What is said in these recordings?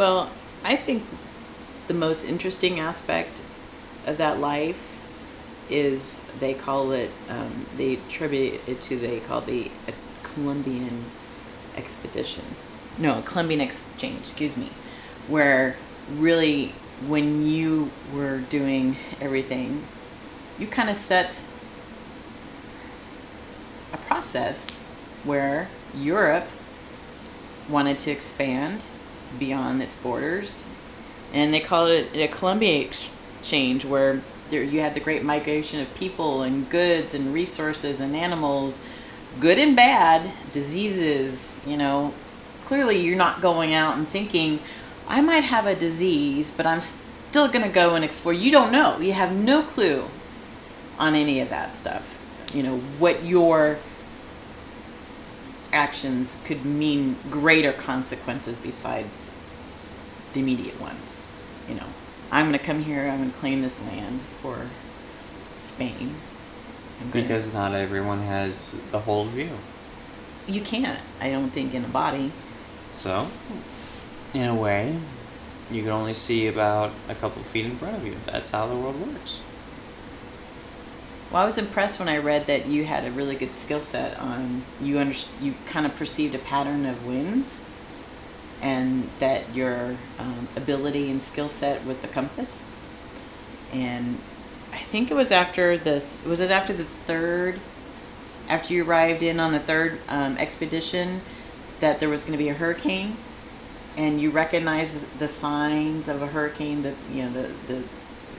Well, I think the most interesting aspect of that life is they call it, they attribute it to, they call the Columbian expedition. No, Columbian exchange, excuse me. Where really, when you were doing everything, you kind of set a process where Europe wanted to expand beyond its borders, and they called it a Columbia exchange, where you had the great migration of people and goods and resources and animals, good and bad, diseases. Clearly you're not going out and thinking, I might have a disease, but I'm still going to go and explore. You don't know. You have no clue on any of that stuff. What your actions could mean greater consequences besides the immediate ones. I'm going to come here, I'm going to claim this land for Spain. Because not everyone has the whole view. You can't, I don't think, in a body. So, in a way, you can only see about a couple feet in front of you. That's how the world works. Well, I was impressed when I read that you had a really good skill set on, you kind of perceived a pattern of winds, and that your ability and skill set with the compass. And I think it was after after you arrived in on the third expedition, that there was going to be a hurricane, and you recognized the signs of a hurricane, the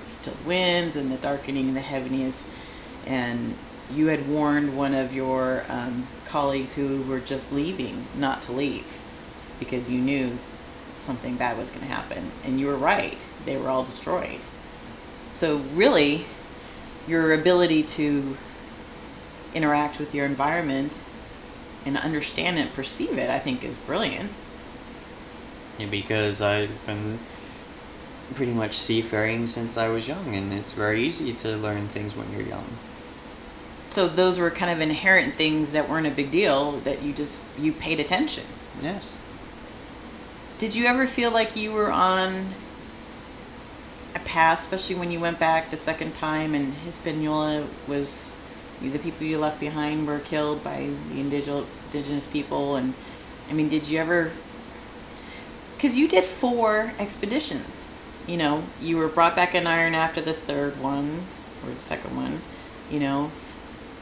still winds and the darkening and the heaviness. And you had warned one of your colleagues who were just leaving not to leave, because you knew something bad was going to happen. And you were right. They were all destroyed. So really, your ability to interact with your environment and understand it, perceive it, I think is brilliant. Yeah, because I've been pretty much seafaring since I was young, and it's very easy to learn things when you're young. So those were kind of inherent things that weren't a big deal, that you paid attention. Yes. Did you ever feel like you were on a path, especially when you went back the second time and Hispaniola was, the people you left behind were killed by the indigenous people? And I mean, did you ever, because you did 4 expeditions, you were brought back in iron after the third one, or the second one,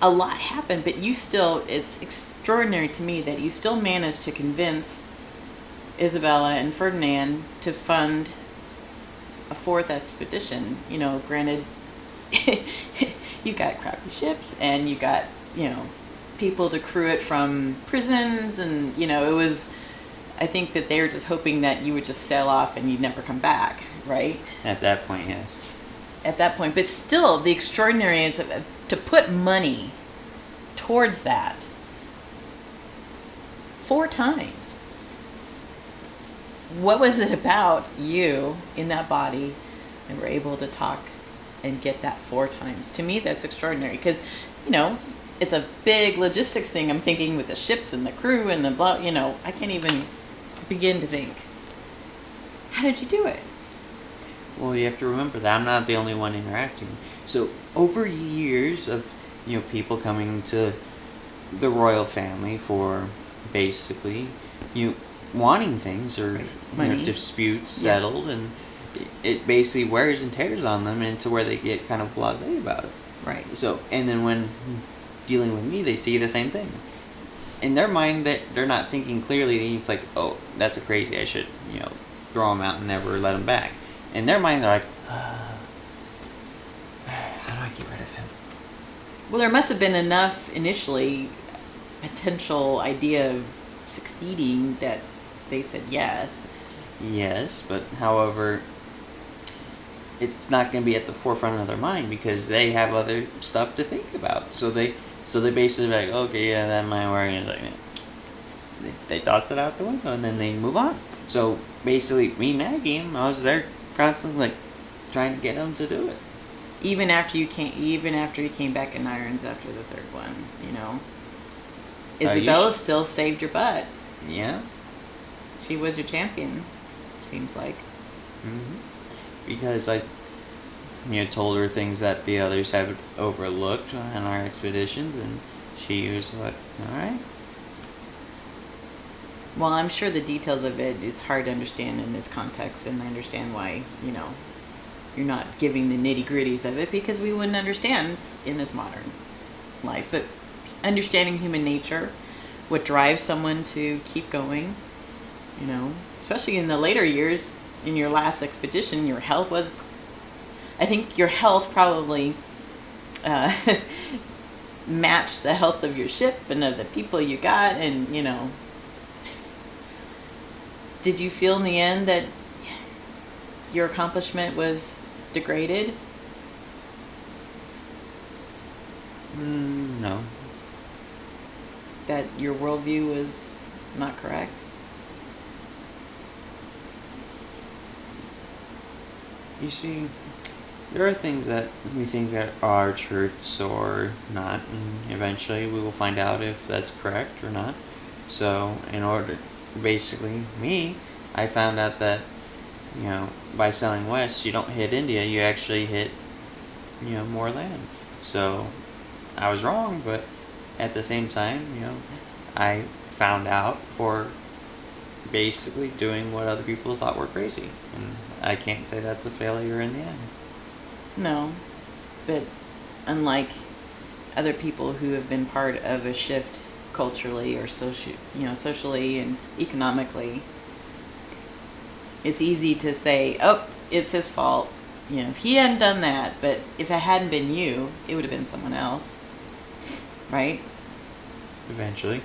a lot happened, but you still, it's extraordinary to me that you still managed to convince Isabella and Ferdinand to fund a 4th expedition. Granted, you got crappy ships, and you got, people to crew it from prisons, and, it was, I think that they were just hoping that you would just sail off and you'd never come back, right? At that point, yes. At that point. But still, the extraordinary is to put money towards that 4 times. What was it about you in that body that were able to talk and get that 4 times? To me, that's extraordinary, because, it's a big logistics thing. I'm thinking with the ships and the crew and the blah, I can't even begin to think. How did you do it? Well, you have to remember that I'm not the only one interacting. So over years of people coming to the royal family for basically wanting things, or disputes settled, and it basically wears and tears on them into where they get kind of blasé about it. Right. So, and then when dealing with me, they see the same thing. In their mind, that they're not thinking clearly. It's like, oh, that's a crazy. I should throw him out and never let him back. In their mind, they're like, how do I get rid of him? Well, there must have been enough initially potential idea of succeeding that they said yes. Yes, but however, it's not going to be at the forefront of their mind, because they have other stuff to think about. So they basically like, okay, yeah, that might work. And it's like, they toss it out the window, and then they move on. So basically, me nagging him, I was there constantly, like, trying to get him to do it. Even after you came back in irons after the third one, Isabella still saved your butt. Yeah. She was your champion. seems like. Hmm. Because I, told her things that the others had overlooked on our expeditions, and she was like, "All right." Well, I'm sure the details of it, it's hard to understand in this context, and I understand why, you're not giving the nitty gritties of it, because we wouldn't understand in this modern life. But understanding human nature, what drives someone to keep going, especially in the later years, in your last expedition, your health was, I think your health probably uh, matched the health of your ship and of the people you got, and, did you feel in the end that your accomplishment was degraded? No. That your worldview was not correct? You see, there are things that we think that are truths or not, and eventually we will find out if that's correct or not. So, basically, I found out that, by sailing west, you don't hit India, you actually hit, more land. So, I was wrong, but at the same time, I found out for basically doing what other people thought were crazy. And I can't say that's a failure in the end. No, but unlike other people who have been part of a shift culturally or socially and economically, it's easy to say, "Oh, it's his fault." If he hadn't done that, but if it hadn't been you, it would have been someone else, right? Eventually.